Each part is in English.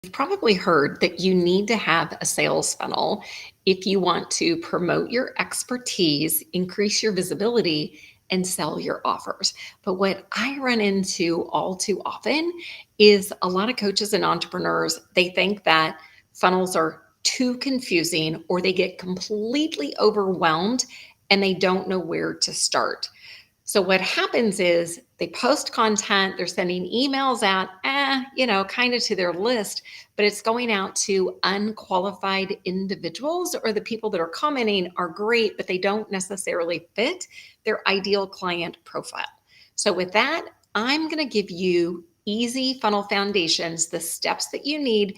You've probably heard that you need to have a sales funnel if you want to promote your expertise, increase your visibility, and sell your offers. But what I run into all too often is a lot of coaches and entrepreneurs, they think that funnels are too confusing or they get completely overwhelmed and they don't know where to start. So what happens is they post content, they're sending emails out, kind of to their list, but it's going out to unqualified individuals, or the people that are commenting are great, but they don't necessarily fit their ideal client profile. So with that, I'm going to give you easy funnel foundations, the steps that you need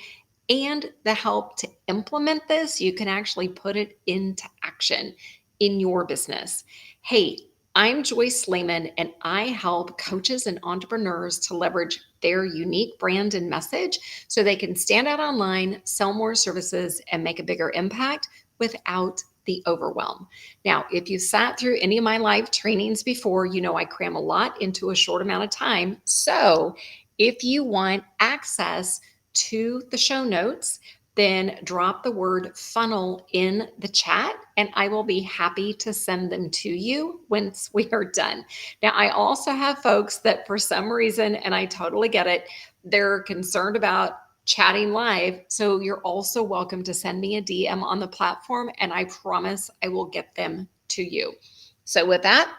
and the help to implement this. You can actually put it into action in your business. Hey, I'm Joyce Layman, and I help coaches and entrepreneurs to leverage their unique brand and message so they can stand out online, sell more services, and make a bigger impact without the overwhelm. Now, if you sat through any of my live trainings before, you know I cram a lot into a short amount of time. So if you want access to the show notes, then drop the word funnel in the chat and I will be happy to send them to you once we are done. Now, I also have folks that for some reason, and I totally get it, they're concerned about chatting live. So you're also welcome to send me a DM on the platform and I promise I will get them to you. So with that,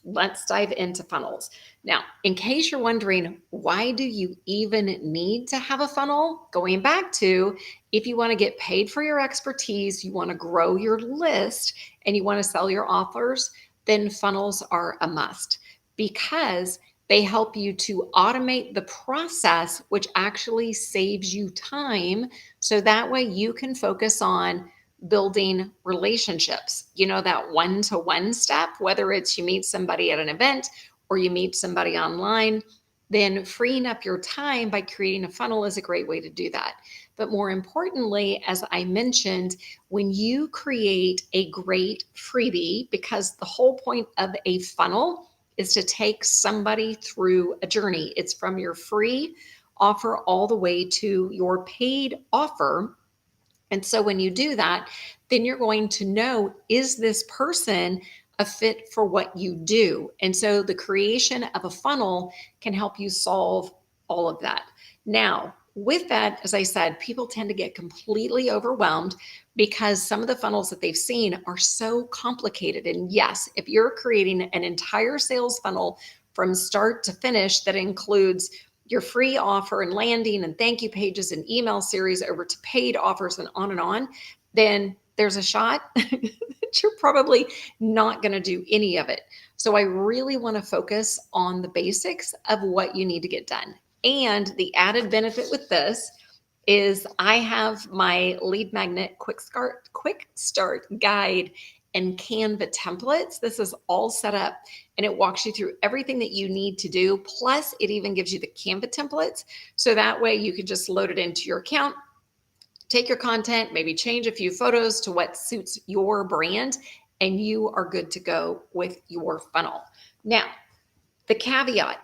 let's dive into funnels. Now, in case you're wondering, why do you even need to have a funnel? Going back to, if you want to get paid for your expertise, you want to grow your list, and you want to sell your offers, then funnels are a must because they help you to automate the process, which actually saves you time. So that way you can focus on building relationships. You know, that one-to-one step, whether it's you meet somebody at an event or you meet somebody online, then freeing up your time by creating a funnel is a great way to do that. But more importantly, as I mentioned, when you create a great freebie, because the whole point of a funnel is to take somebody through a journey. It's from your free offer all the way to your paid offer. And so when you do that, then you're going to know, is this person a fit for what you do? And so the creation of a funnel can help you solve all of that. Now, with that, as I said, people tend to get completely overwhelmed because some of the funnels that they've seen are so complicated. And yes, if you're creating an entire sales funnel from start to finish that includes your free offer and landing and thank you pages and email series over to paid offers and on, then there's a shot that you're probably not going to do any of it. So I really want to focus on the basics of what you need to get done. And the added benefit with this is I have my lead magnet quick start guide and Canva templates. This is all set up and it walks you through everything that you need to do. Plus, it even gives you the Canva templates. So that way you can just load it into your account, take your content, maybe change a few photos to what suits your brand, and you are good to go with your funnel. Now, the caveat,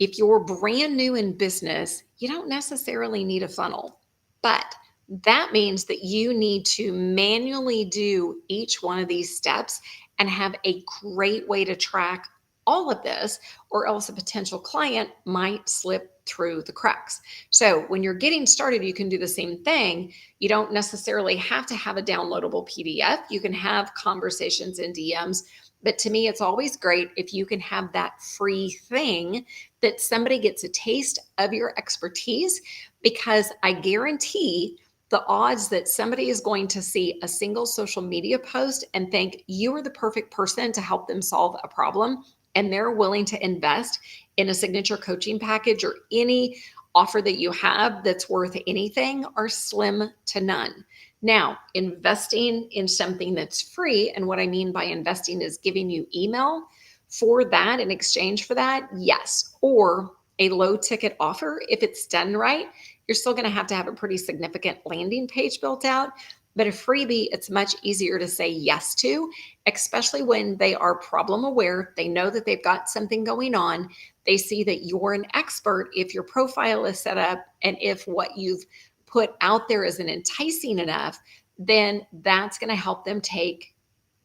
if you're brand new in business, you don't necessarily need a funnel, but that means that you need to manually do each one of these steps and have a great way to track all of this, or else a potential client might slip through the cracks. So when you're getting started, you can do the same thing. You don't necessarily have to have a downloadable PDF. You can have conversations in DMs. But to me, it's always great if you can have that free thing that somebody gets a taste of your expertise, because I guarantee the odds that somebody is going to see a single social media post and think you are the perfect person to help them solve a problem, and they're willing to invest in a signature coaching package or any offer that you have that's worth anything, are slim to none. Now, investing in something that's free, and what I mean by investing is giving you email for that in exchange for that, yes. Or a low ticket offer, if it's done right, you're still going to have a pretty significant landing page built out. But a freebie, it's much easier to say yes to, especially when they are problem aware. They know that they've got something going on. They see that you're an expert if your profile is set up and if what you've put out there isn't enticing enough, then that's going to help them take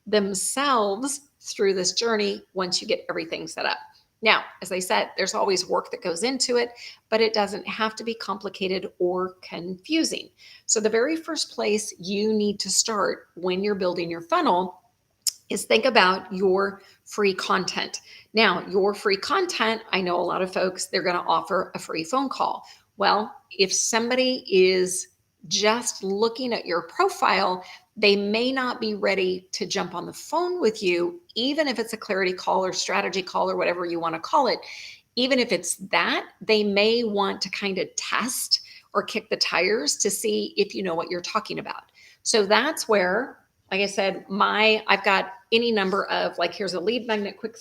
themselves through this journey once you get everything set up. Now, as I said, there's always work that goes into it, but it doesn't have to be complicated or confusing. So, the very first place you need to start when you're building your funnel is think about your free content. Now, your free content, I know a lot of folks, they're going to offer a free phone call. Well, if somebody is just looking at your profile, they may not be ready to jump on the phone with you, even if it's a clarity call or strategy call or whatever you want to call it. Even if it's that, they may want to kind of test or kick the tires to see if you know what you're talking about. So that's where, like I said, I've got any number of, like, here's a lead magnet quick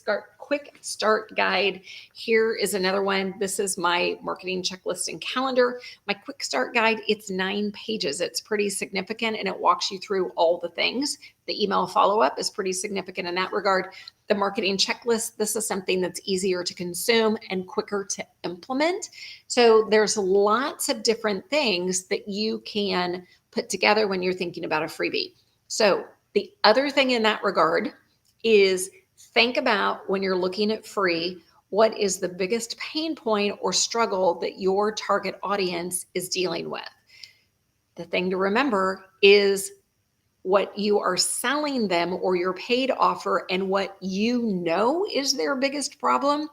start guide. Here is another one. This is my marketing checklist and calendar. My quick start guide, it's 9 pages. It's pretty significant and it walks you through all the things. The email follow-up is pretty significant in that regard. The marketing checklist, this is something that's easier to consume and quicker to implement. So there's lots of different things that you can put together when you're thinking about a freebie. So the other thing in that regard is think about, when you're looking at free, what is the biggest pain point or struggle that your target audience is dealing with? The thing to remember is what you are selling them or your paid offer and what you know is their biggest problem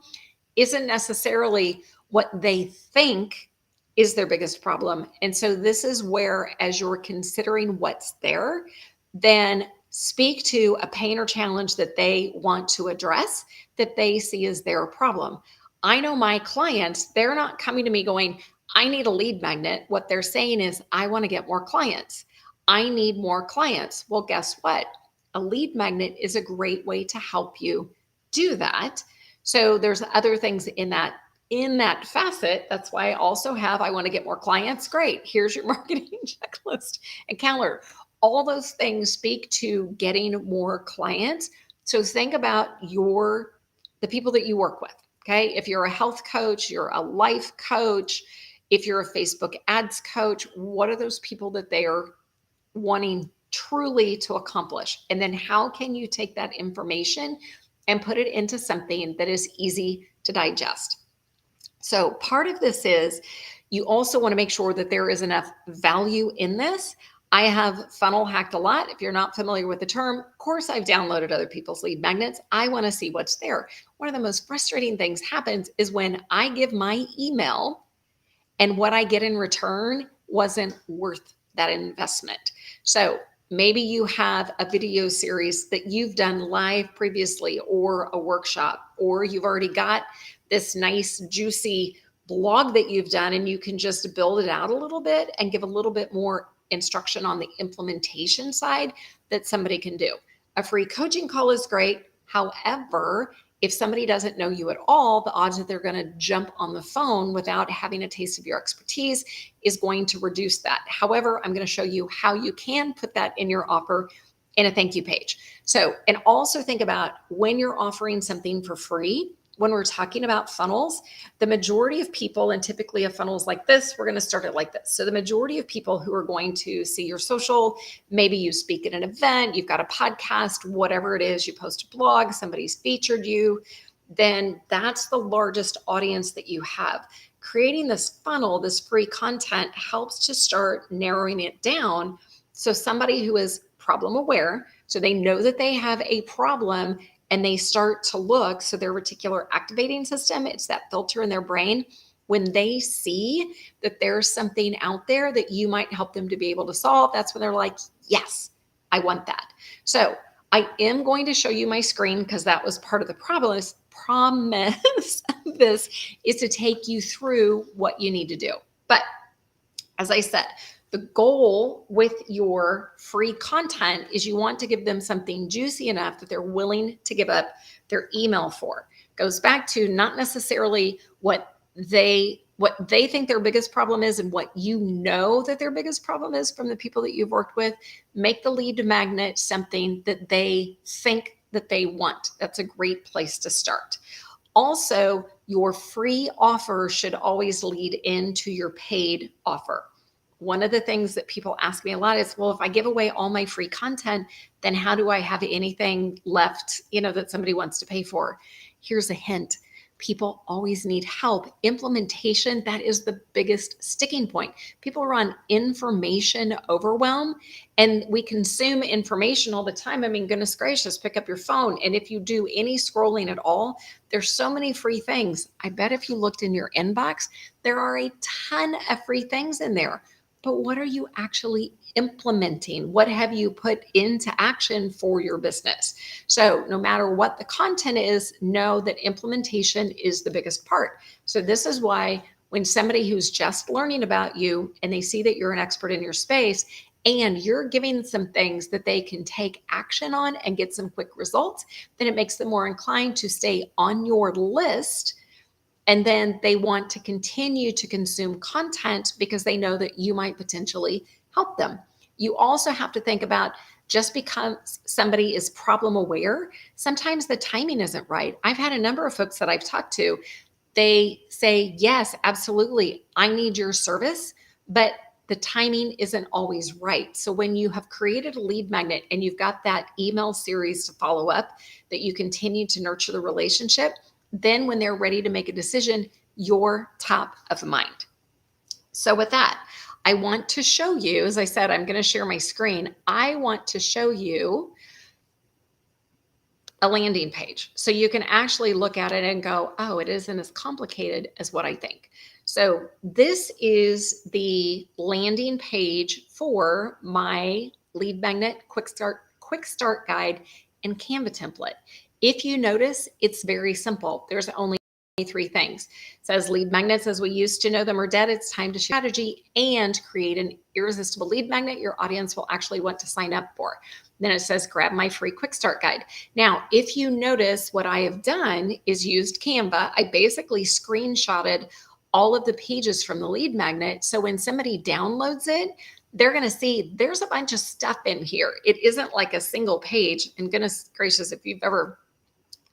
isn't necessarily what they think is their biggest problem. And so this is where, as you're considering what's there, then speak to a pain or challenge that they want to address, that they see as their problem. I know my clients, they're not coming to me going, I need a lead magnet. What they're saying is, I want to get more clients. I need more clients. Well, guess what? A lead magnet is a great way to help you do that. So there's other things in that facet. That's why I also have, I want to get more clients. Great. Here's your marketing checklist and calendar. All those things speak to getting more clients. So think about the people that you work with. Okay. If you're a health coach, you're a life coach, if you're a Facebook ads coach, what are those people that they are wanting truly to accomplish? And then how can you take that information and put it into something that is easy to digest? So part of this is you also want to make sure that there is enough value in this. I have funnel hacked a lot. If you're not familiar with the term, of course, I've downloaded other people's lead magnets. I want to see what's there. One of the most frustrating things happens is when I give my email and what I get in return wasn't worth that investment. So maybe you have a video series that you've done live previously, or a workshop, or you've already got this nice, juicy blog that you've done, and you can just build it out a little bit and give a little bit more instruction on the implementation side that somebody can do. A free coaching call is great. However, if somebody doesn't know you at all, the odds that they're going to jump on the phone without having a taste of your expertise is going to reduce that. However, I'm going to show you how you can put that in your offer in a thank you page. So, and also think about when you're offering something for free. When we're talking about funnels, the majority of people, and typically a funnel is like this, we're going to start it like this. So the majority of people who are going to see your social, maybe you speak at an event, you've got a podcast, whatever it is, you post a blog, somebody's featured you, then that's the largest audience that you have. Creating this funnel, this free content, helps to start narrowing it down. So somebody who is problem aware, so they know that they have a problem, and they start to look, so their reticular activating system, it's that filter in their brain. When they see that there's something out there that you might help them to be able to solve, that's when they're like, yes, I want that. So I am going to show you my screen, because that was part of the promise of this, is to take you through what you need to do. But as I said, the goal with your free content is you want to give them something juicy enough that they're willing to give up their email for. Goes back to not necessarily what they think their biggest problem is and what you know that their biggest problem is from the people that you've worked with. Make the lead magnet something that they think that they want. That's a great place to start. Also, your free offer should always lead into your paid offer. one of the things that people ask me a lot is, well, if I give away all my free content, then how do I have anything left, that somebody wants to pay for? Here's a hint. People always need help. Implementation, that is the biggest sticking point. People are on information overwhelm, and we consume information all the time. I mean, goodness gracious, pick up your phone. And if you do any scrolling at all, there's so many free things. I bet if you looked in your inbox, there are a ton of free things in there. But what are you actually implementing? What have you put into action for your business? So, no matter what the content is, know that implementation is the biggest part. So, this is why when somebody who's just learning about you and they see that you're an expert in your space and you're giving some things that they can take action on and get some quick results, then it makes them more inclined to stay on your list, and then they want to continue to consume content because they know that you might potentially help them. You also have to think about, just because somebody is problem aware, sometimes the timing isn't right. I've had a number of folks that I've talked to, they say, yes, absolutely, I need your service, but the timing isn't always right. So when you have created a lead magnet and you've got that email series to follow up, that you continue to nurture the relationship, then when they're ready to make a decision, you're top of mind. So with that, I want to show you, as I said, I'm going to share my screen. I want to show you a landing page so you can actually look at it and go, oh, it isn't as complicated as what I think. So this is the landing page for my lead magnet quick start guide and Canva template. If you notice, it's very simple. There's only three things. It says lead magnets as we used to know them are dead. It's time to strategy and create an irresistible lead magnet your audience will actually want to sign up for. Then it says grab my free quick start guide. Now, if you notice, what I have done is used Canva. I basically screenshotted all of the pages from the lead magnet. So when somebody downloads it, they're going to see there's a bunch of stuff in here. It isn't like a single page. And goodness gracious, if you've ever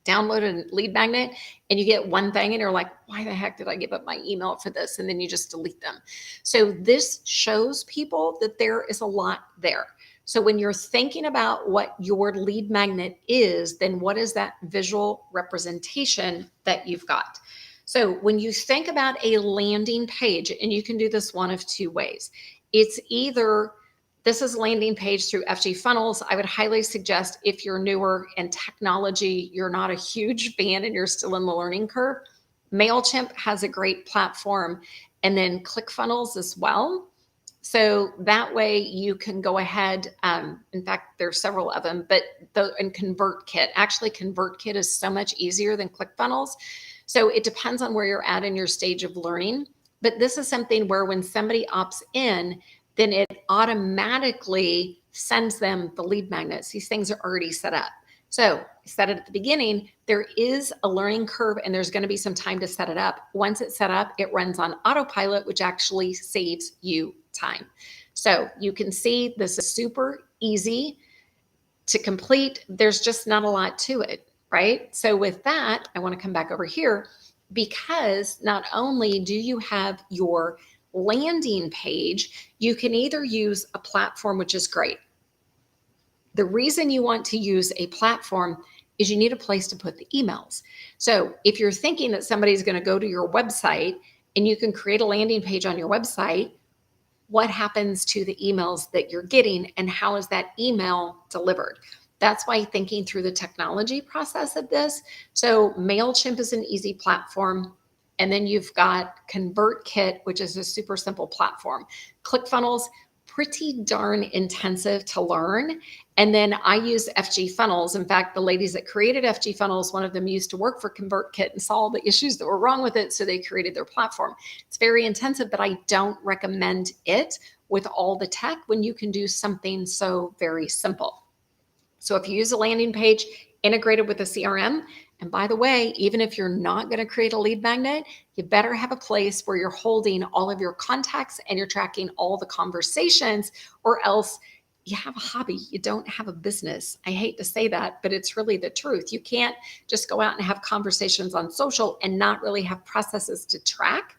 downloaded a lead magnet and you get one thing and you're like, why the heck did I give up my email for this? And then you just delete them. So this shows people that there is a lot there. So when you're thinking about what your lead magnet is, then what is that visual representation that you've got? So when you think about a landing page, and you can do this one of two ways. It's either this is landing page through FG Funnels. I would highly suggest, if you're newer in technology, you're not a huge fan and you're still in the learning curve, MailChimp has a great platform, and then ClickFunnels as well. So that way you can go ahead. In fact, there's several of them, and ConvertKit. Actually, ConvertKit is so much easier than ClickFunnels. So it depends on where you're at in your stage of learning. But this is something where when somebody opts in, then it automatically sends them the lead magnets. These things are already set up. So I said it at the beginning, there is a learning curve and there's going to be some time to set it up. Once it's set up, it runs on autopilot, which actually saves you time. So you can see this is super easy to complete. There's just not a lot to it, right? So with that, I want to come back over here, because not only do you have your landing page, you can either use a platform, which is great. The reason you want to use a platform is you need a place to put the emails. So if you're thinking that somebody's going to go to your website and you can create a landing page on your website, what happens to the emails that you're getting and how is that email delivered? That's why thinking through the technology process of this. So MailChimp is an easy platform. And then you've got ConvertKit, which is a super simple platform. ClickFunnels, pretty darn intensive to learn. And then I use FG Funnels. In fact, the ladies that created FG Funnels, one of them used to work for ConvertKit and saw all the issues that were wrong with it. So they created their platform. It's very intensive, but I don't recommend it with all the tech when you can do something so very simple. So if you use a landing page integrated with a CRM, and by the way, even if you're not going to create a lead magnet, you better have a place where you're holding all of your contacts and you're tracking all the conversations, or else you have a hobby. You don't have a business. I hate to say that, but it's really the truth. You can't just go out and have conversations on social and not really have processes to track.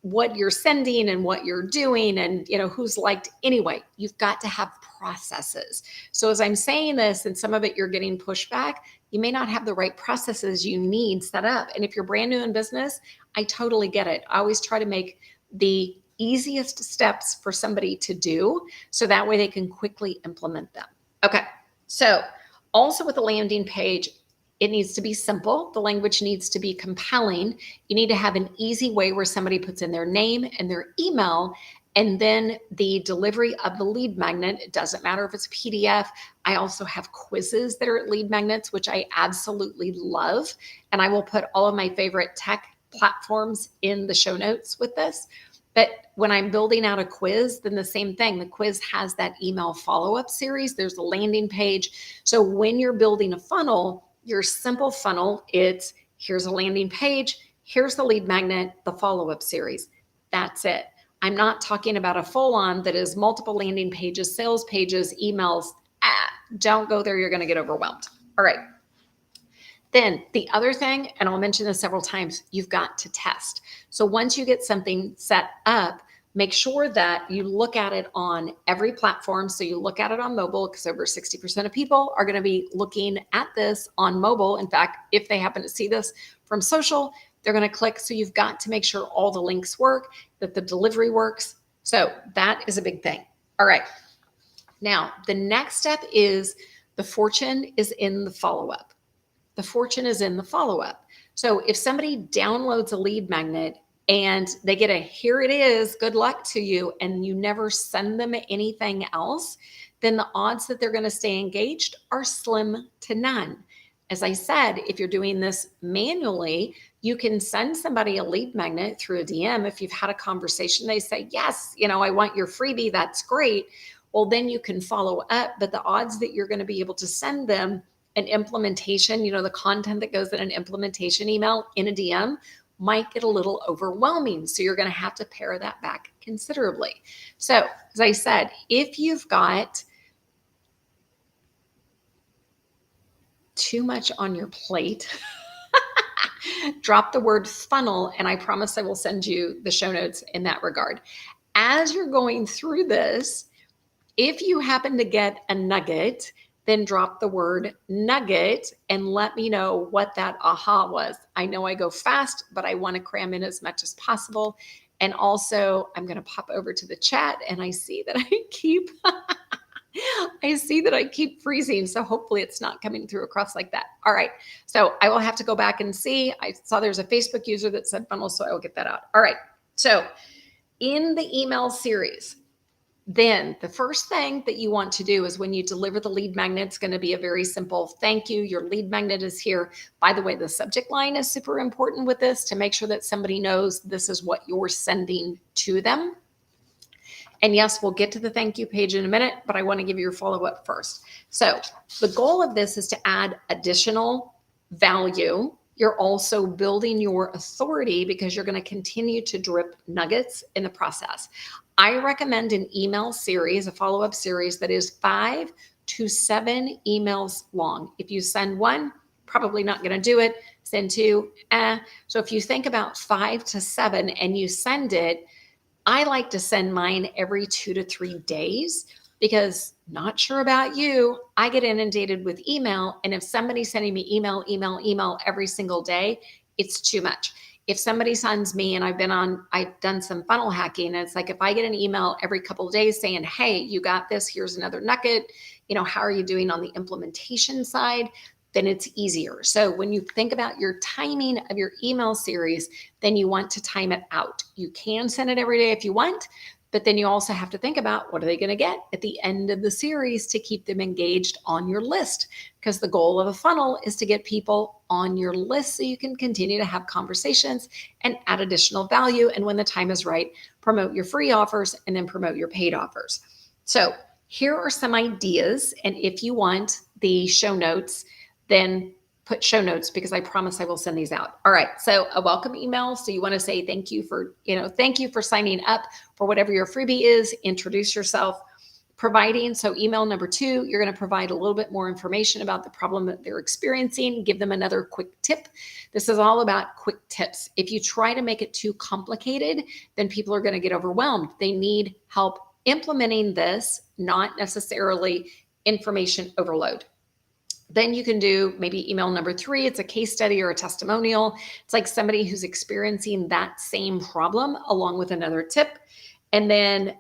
what you're sending and what you're doing and who's liked. Anyway, you've got to have processes. So as I'm saying this, and some of it you're getting pushback, you may not have the right processes you need set up. And if you're brand new in business, I totally get it. I always try to make the easiest steps for somebody to do so that way they can quickly implement them. Okay, so also with the landing page, it needs to be simple. The language needs to be compelling. You need to have an easy way where somebody puts in their name and their email, and then the delivery of the lead magnet. It doesn't matter if it's a PDF. I also have quizzes that are lead magnets, which I absolutely love. And I will put all of my favorite tech platforms in the show notes with this. But when I'm building out a quiz, then the same thing. The quiz has that email follow-up series. There's a landing page. So when you're building a funnel, your simple funnel, it's here's a landing page, here's the lead magnet, the follow-up series. That's it. I'm not talking about a full-on that is multiple landing pages, sales pages, emails. Don't go there. You're going to get overwhelmed. All right. Then the other thing, and I'll mention this several times, you've got to test. So once you get something set up, make sure that you look at it on every platform. So you look at it on mobile, because over 60% of people are going to be looking at this on mobile. In fact, if they happen to see this from social, they're going to click. So you've got to make sure all the links work, that the delivery works. So that is a big thing. All right. Now, the next step is the fortune is in the follow-up. The fortune is in the follow-up. So if somebody downloads a lead magnet and they get a here it is, good luck to you, and you never send them anything else, then the odds that they're going to stay engaged are slim to none. As I said, if you're doing this manually, you can send somebody a lead magnet through a DM. If you've had a conversation, they say, yes, I want your freebie. That's great. Well, then you can follow up, but the odds that you're going to be able to send them an implementation, the content that goes in an implementation email in a DM might get a little overwhelming. So you're going to have to pare that back considerably. So as I said, if you've got too much on your plate, drop the word funnel, and I promise I will send you the show notes in that regard. As you're going through this, if you happen to get a nugget, then drop the word nugget and let me know what that aha was. I know I go fast, but I want to cram in as much as possible. And also, I'm going to pop over to the chat, and I see that I keep freezing. So hopefully it's not coming through across like that. All right. So I will have to go back and see. I saw there's a Facebook user that said funnel, so I will get that out. All right. So in the email series, then the first thing that you want to do is when you deliver the lead magnet, it's going to be a very simple thank you. Your lead magnet is here. By the way, the subject line is super important with this to make sure that somebody knows this is what you're sending to them. And yes, we'll get to the thank you page in a minute, but I want to give you your follow-up first. So the goal of this is to add additional value. You're also building your authority because you're going to continue to drip nuggets in the process. I recommend an email series, a follow-up series that is 5 to 7 emails long. If you send one, probably not going to do it. Send two, So if you think about 5 to 7 and you send it, I like to send mine every 2 to 3 days because not sure about you, I get inundated with email. And if somebody's sending me email every single day, it's too much. If somebody sends me, and I've done some funnel hacking, and it's like, if I get an email every couple of days saying, hey, you got this, here's another nugget, how are you doing on the implementation side? Then it's easier. So when you think about your timing of your email series, then you want to time it out. You can send it every day if you want, but then you also have to think about what are they going to get at the end of the series to keep them engaged on your list, because the goal of a funnel is to get people on your list so you can continue to have conversations and add additional value. And when the time is right, promote your free offers and then promote your paid offers. So here are some ideas. And if you want the show notes, then put show notes because I promise I will send these out. All right. So a welcome email. So you want to say thank you for signing up for whatever your freebie is. Introduce yourself. Providing, so email number 2, you're going to provide a little bit more information about the problem that they're experiencing, give them another quick tip. This is all about quick tips. If you try to make it too complicated, then people are going to get overwhelmed. They need help implementing this, not necessarily information overload. Then you can do maybe email number 3. It's a case study or a testimonial. It's like somebody who's experiencing that same problem along with another tip. And then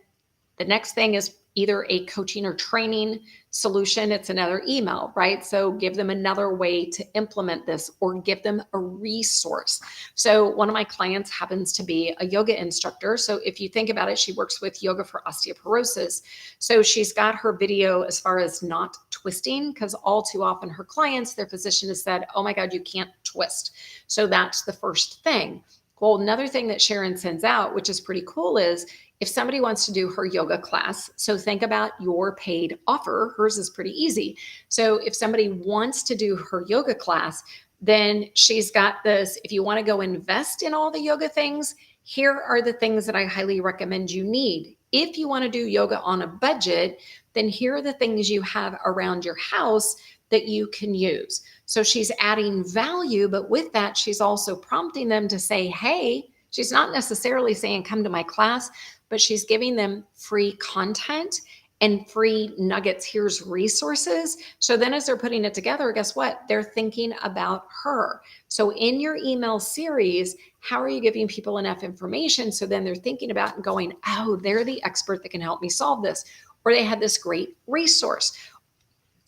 the next thing is either a coaching or training solution. It's another email, right? So give them another way to implement this or give them a resource. So one of my clients happens to be a yoga instructor. So if you think about it, she works with yoga for osteoporosis. So she's got her video as far as not twisting, because all too often her clients, their physician has said, oh my God, you can't twist. So that's the first thing. Well, another thing that Sharon sends out, which is pretty cool, is if somebody wants to do her yoga class, so think about your paid offer. Hers is pretty easy. So if somebody wants to do her yoga class, then she's got this. If you want to go invest in all the yoga things, here are the things that I highly recommend you need. If you want to do yoga on a budget, then here are the things you have around your house that you can use. So she's adding value, but with that, she's also prompting them to say, hey, she's not necessarily saying, come to my class, but she's giving them free content and free nuggets. Here's resources. So then as they're putting it together, guess what? They're thinking about her. So in your email series, how are you giving people enough information? So then they're thinking about and going, oh, they're the expert that can help me solve this. Or they had this great resource.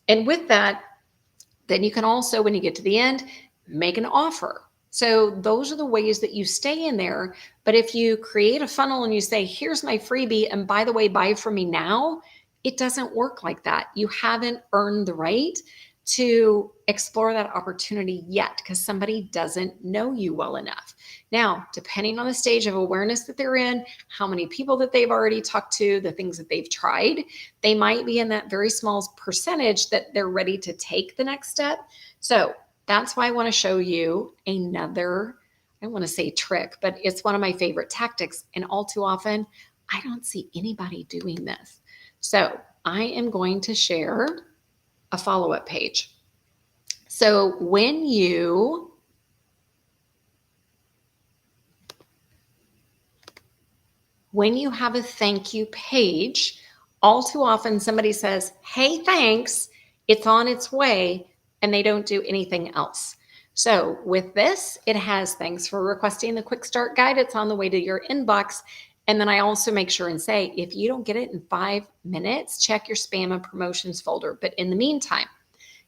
And with that, then you can also, when you get to the end, make an offer. So those are the ways that you stay in there. But if you create a funnel and you say, here's my freebie, and by the way, buy from me now, it doesn't work like that. You haven't earned the right to explore that opportunity yet because somebody doesn't know you well enough. Now, depending on the stage of awareness that they're in, how many people that they've already talked to, the things that they've tried, they might be in that very small percentage that they're ready to take the next step. So that's why I want to show you another, I don't want to say trick, but it's one of my favorite tactics. And all too often, I don't see anybody doing this. So I am going to share a follow-up page. So when you have a thank you page, all too often somebody says, hey, thanks, it's on its way, and they don't do anything else. So with this, it has thanks for requesting the quick start guide. It's on the way to your inbox. And then I also make sure and say, if you don't get it in 5 minutes, check your spam and promotions folder. But in the meantime,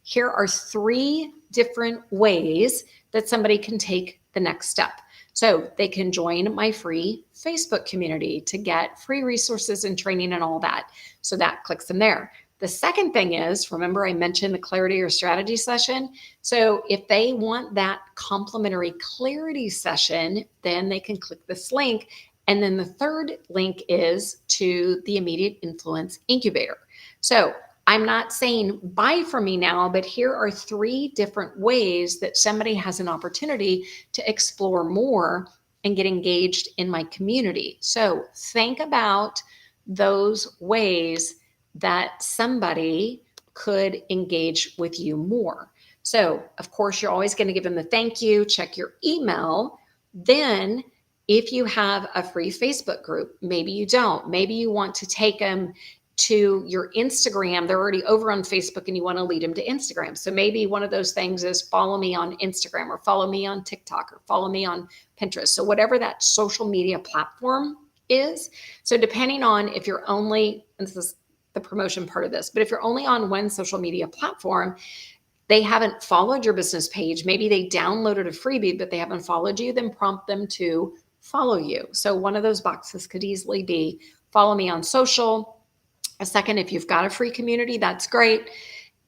here are 3 different ways that somebody can take the next step. So they can join my free Facebook community to get free resources and training and all that. So that clicks them there. The second thing is, remember I mentioned the clarity or strategy session. So if they want that complimentary clarity session, then they can click this link. And then the third link is to the immediate influence incubator. So I'm not saying buy from me now, but here are 3 different ways that somebody has an opportunity to explore more and get engaged in my community. So think about those ways that somebody could engage with you more. So of course, you're always going to give them the thank you, check your email. Then if you have a free Facebook group, maybe you don't, maybe you want to take them to your Instagram. They're already over on Facebook and you want to lead them to Instagram. So maybe one of those things is follow me on Instagram or follow me on TikTok or follow me on Pinterest. So whatever that social media platform is. So depending on if you're only, and this is the promotion part of this, but if you're only on one social media platform, they haven't followed your business page. Maybe they downloaded a freebie, but they haven't followed you, then prompt them to follow you. So one of those boxes could easily be follow me on social. A second, if you've got a free community, that's great.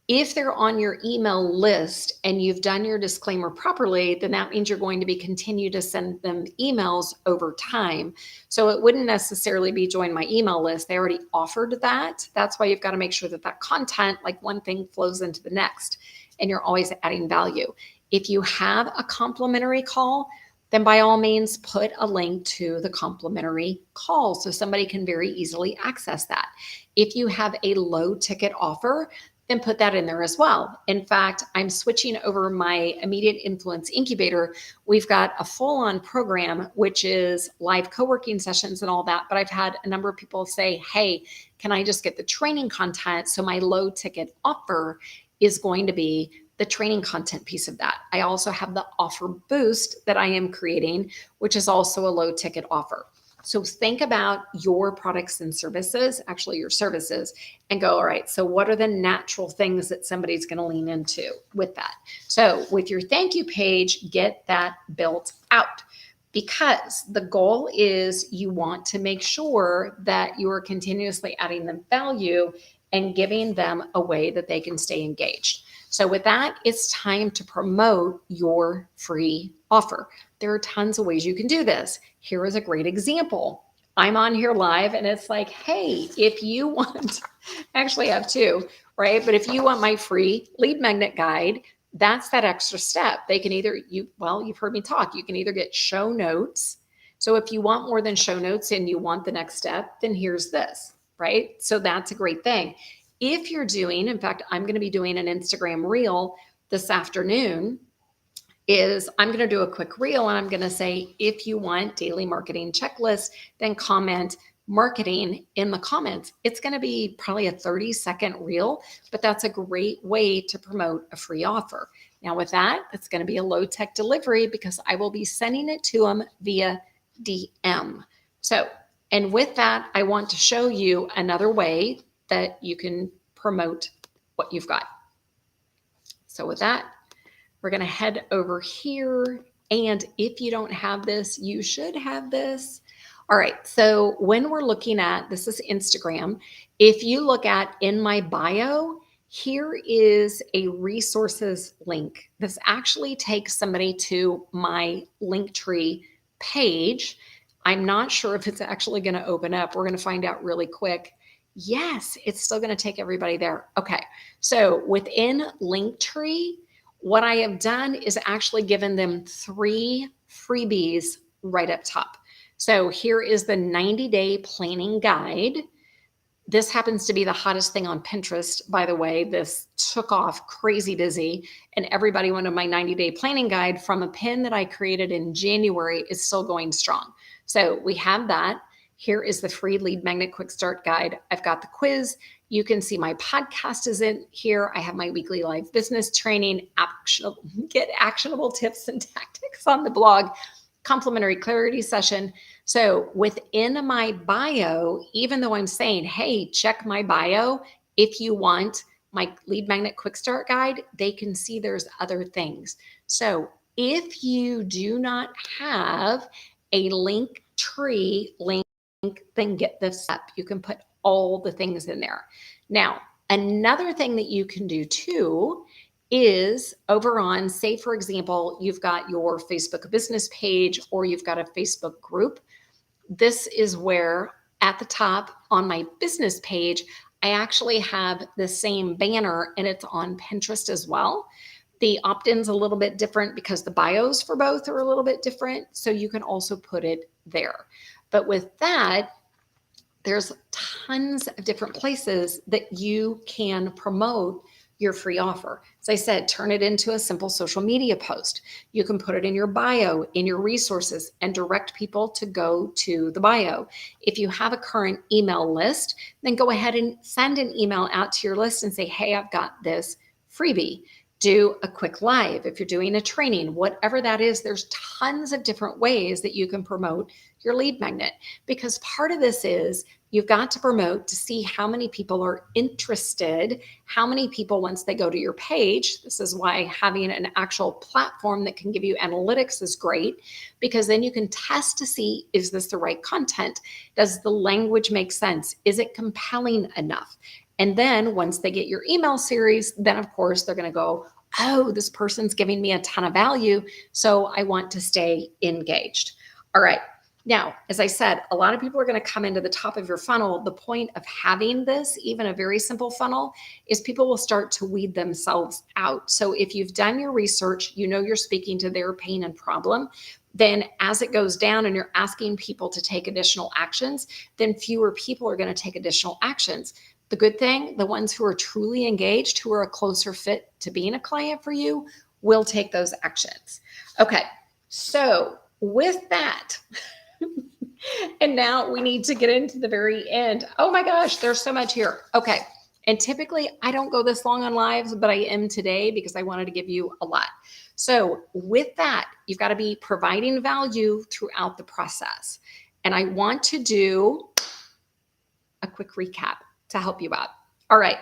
If they're on your email list and you've done your disclaimer properly, then that means you're going to be continue to send them emails over time. So it wouldn't necessarily be join my email list. They already offered that. That's why you've got to make sure that that content, like one thing flows into the next, and you're always adding value. If you have a complimentary call, then by all means put a link to the complimentary call so somebody can very easily access that. If you have a low ticket offer, then put that in there as well. In fact, I'm switching over my immediate influence incubator. We've got a full on program, which is live co working sessions and all that. But I've had a number of people say, hey, can I just get the training content? So my low ticket offer is going to be the training content piece of that. I also have the offer boost that I am creating, which is also a low ticket offer. So think about your products and services, actually your services, and go, all right, so what are the natural things that somebody's going to lean into with that? So with your thank you page, get that built out, because the goal is you want to make sure that you are continuously adding them value and giving them a way that they can stay engaged. So with that, it's time to promote your free offer. There are tons of ways you can do this. Here is a great example. I'm on here live and it's like, hey, if you want, actually I have two, right? But if you want my free lead magnet guide, that's that extra step. They can either, you've heard me talk, you can either get show notes. So if you want more than show notes and you want the next step, then here's this, right? So that's a great thing. If you're doing, in fact, I'm going to be doing an Instagram reel this afternoon, is I'm going to do a quick reel and I'm going to say, if you want daily marketing checklist, then comment marketing in the comments. It's going to be probably a 30-second reel, but that's a great way to promote a free offer. Now with that, it's going to be a low tech delivery because I will be sending it to them via DM. So, and with that, I want to show you another way that you can promote what you've got. So with that, we're going to head over here. And if you don't have this, you should have this. All right. So when we're looking at, this is Instagram. If you look at in my bio, here is a resources link. This actually takes somebody to my Linktree page. I'm not sure if it's actually going to open up. We're going to find out really quick. Yes, it's still going to take everybody there. Okay. So within Linktree, what I have done is actually given them 3 freebies right up top. So here is the 90-day planning guide. This happens to be the hottest thing on Pinterest, by the way. This took off crazy busy, and everybody wanted my 90-day planning guide from a pin that I created in January is still going strong. So we have that. Here is the free lead magnet quick start guide. I've got the quiz. You can see my podcast is in here. I have my weekly live business training, get actionable tips and tactics on the blog, complimentary clarity session. So within my bio, even though I'm saying, hey, check my bio, if you want my lead magnet quick start guide, they can see there's other things. So if you do not have a Linktree link, then get this up. You can put all the things in there. Now, another thing that you can do too is over on, say, for example, you've got your Facebook business page or you've got a Facebook group. This is where at the top on my business page, I actually have the same banner and it's on Pinterest as well. The opt-in's a little bit different because the bios for both are a little bit different. So you can also put it there. But with that, there's tons of different places that you can promote your free offer. As I said, turn it into a simple social media post. You can put it in your bio, in your resources, and direct people to go to the bio. If you have a current email list, then go ahead and send an email out to your list and say, hey, I've got this freebie. Do a quick live. If you're doing a training, whatever that is, there's tons of different ways that you can promote your lead magnet, because part of this is you've got to promote to see how many people are interested, how many people, once they go to your page, this is why having an actual platform that can give you analytics is great, because then you can test to see, is this the right content? Does the language make sense? Is it compelling enough? And then once they get your email series, then of course they're going to go, oh, this person's giving me a ton of value, so I want to stay engaged. All right. Now, as I said, a lot of people are going to come into the top of your funnel. The point of having this, even a very simple funnel, is people will start to weed themselves out. So if you've done your research, you know you're speaking to their pain and problem, then as it goes down and you're asking people to take additional actions, then fewer people are going to take additional actions. The good thing, the ones who are truly engaged, who are a closer fit to being a client for you, will take those actions. Okay, so with that, and now we need to get into the very end. Oh my gosh, there's so much here. Okay. And typically I don't go this long on lives, but I am today because I wanted to give you a lot. So with that, you've got to be providing value throughout the process. And I want to do a quick recap to help you out. All right.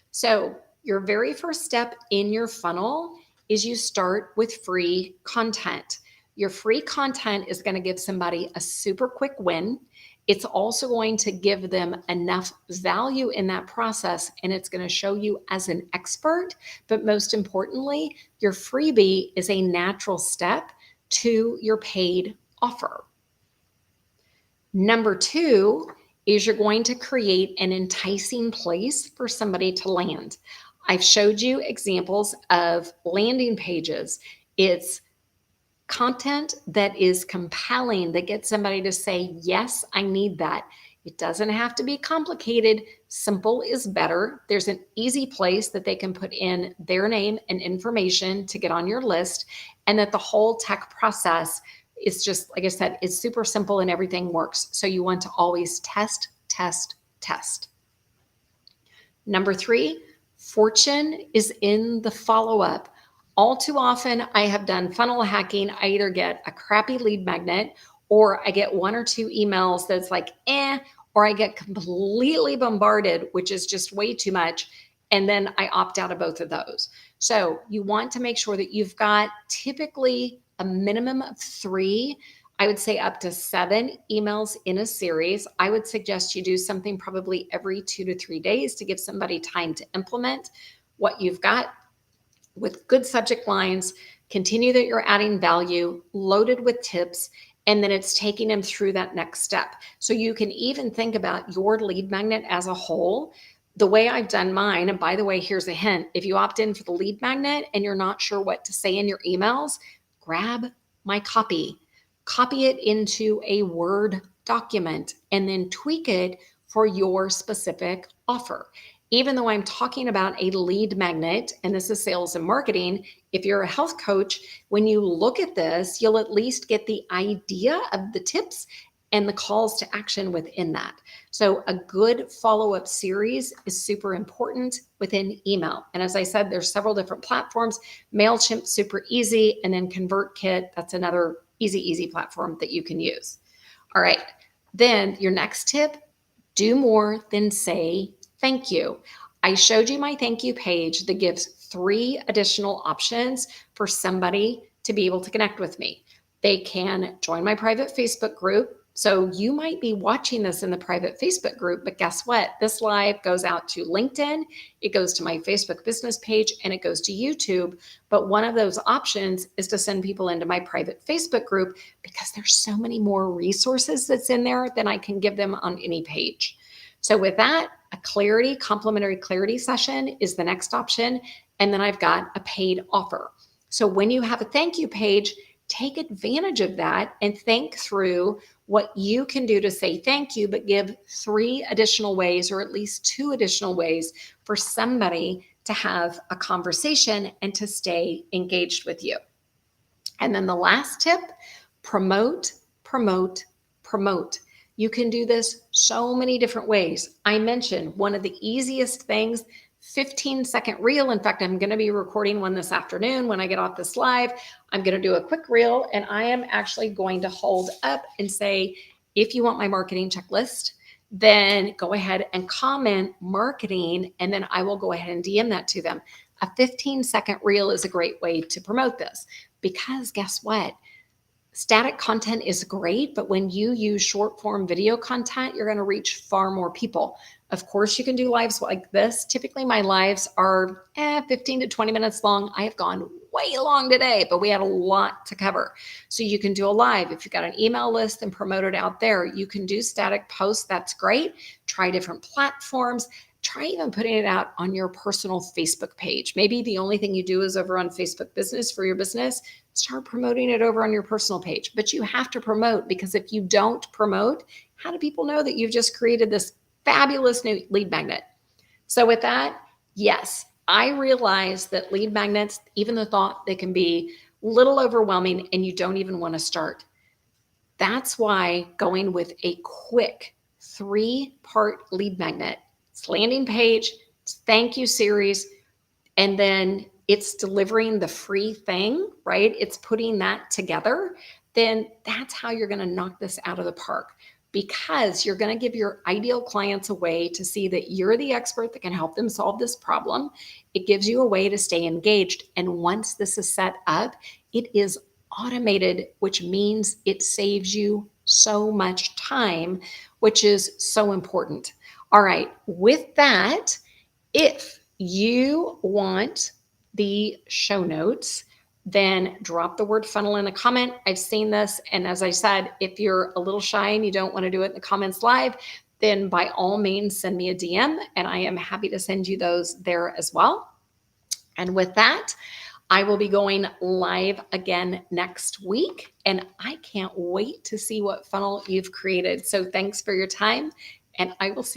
So your very first step in your funnel is you start with free content. Your free content is going to give somebody a super quick win. It's also going to give them enough value in that process, and it's going to show you as an expert. But most importantly, your freebie is a natural step to your paid offer. Number two is you're going to create an enticing place for somebody to land. I've showed you examples of landing pages. It's content that is compelling, that gets somebody to say, yes, I need that. It doesn't have to be complicated. Simple is better. There's an easy place that they can put in their name and information to get on your list, and that the whole tech process is just, like I said, it's super simple and everything works. So you want to always test, test, test. Number three, fortune is in the follow-up. All too often, I have done funnel hacking. I either get a crappy lead magnet, or I get one or two emails that's like, or I get completely bombarded, which is just way too much. And then I opt out of both of those. So you want to make sure that you've got typically a minimum of 3, I would say up to 7 emails in a series. I would suggest you do something probably every 2 to 3 days to give somebody time to implement what you've got, with good subject lines, continue that you're adding value, loaded with tips, and then it's taking them through that next step. So you can even think about your lead magnet as a whole. The way I've done mine, and by the way, here's a hint. If you opt in for the lead magnet and you're not sure what to say in your emails, grab my copy it into a Word document, and then tweak it for your specific offer. Even though I'm talking about a lead magnet, and this is sales and marketing, if you're a health coach, when you look at this, you'll at least get the idea of the tips and the calls to action within that. So a good follow-up series is super important within email. And as I said, there's several different platforms. MailChimp, super easy. And then ConvertKit, that's another easy platform that you can use. All right. Then your next tip, do more than say thank you. I showed you my thank you page that gives 3 additional options for somebody to be able to connect with me. They can join my private Facebook group. So you might be watching this in the private Facebook group, but guess what? This live goes out to LinkedIn, it goes to my Facebook business page, and it goes to YouTube. But one of those options is to send people into my private Facebook group, because there's so many more resources that's in there than I can give them on any page. So with that, a complimentary clarity session is the next option. And then I've got a paid offer. So when you have a thank you page, take advantage of that and think through what you can do to say thank you, but give 3 additional ways, or at least 2 additional ways, for somebody to have a conversation and to stay engaged with you. And then the last tip, promote, promote, promote. You can do this so many different ways. I mentioned one of the easiest things, 15-second reel. In fact, I'm going to be recording one this afternoon when I get off this live. I'm going to do a quick reel, and I am actually going to hold up and say, if you want my marketing checklist, then go ahead and comment marketing, and then I will go ahead and DM that to them. A 15-second reel is a great way to promote this, because guess what? Static content is great, but when you use short form video content, you're going to reach far more people. Of course, you can do lives like this. Typically, my lives are 15 to 20 minutes long. I have gone way long today, but we had a lot to cover. So you can do a live. If you've got an email list and promote it out there, you can do static posts. That's great. Try different platforms. Try even putting it out on your personal Facebook page. Maybe the only thing you do is over on Facebook business for your business. Start promoting it over on your personal page. But you have to promote, because if you don't promote, how do people know that you've just created this fabulous new lead magnet? So with that, yes, I realize that lead magnets, even the thought, they can be a little overwhelming and you don't even want to start. That's why going with a quick 3-part lead magnet, it's landing page, it's thank you series, and then it's delivering the free thing, right? It's putting that together. Then that's how you're going to knock this out of the park, because you're going to give your ideal clients a way to see that you're the expert that can help them solve this problem. It gives you a way to stay engaged. And once this is set up, it is automated, which means it saves you so much time, which is so important. All right, with that, if you want the show notes, then drop the word funnel in a comment. I've seen this. And as I said, if you're a little shy and you don't want to do it in the comments live, then by all means, send me a DM and I am happy to send you those there as well. And with that, I will be going live again next week, and I can't wait to see what funnel you've created. So thanks for your time, and I will see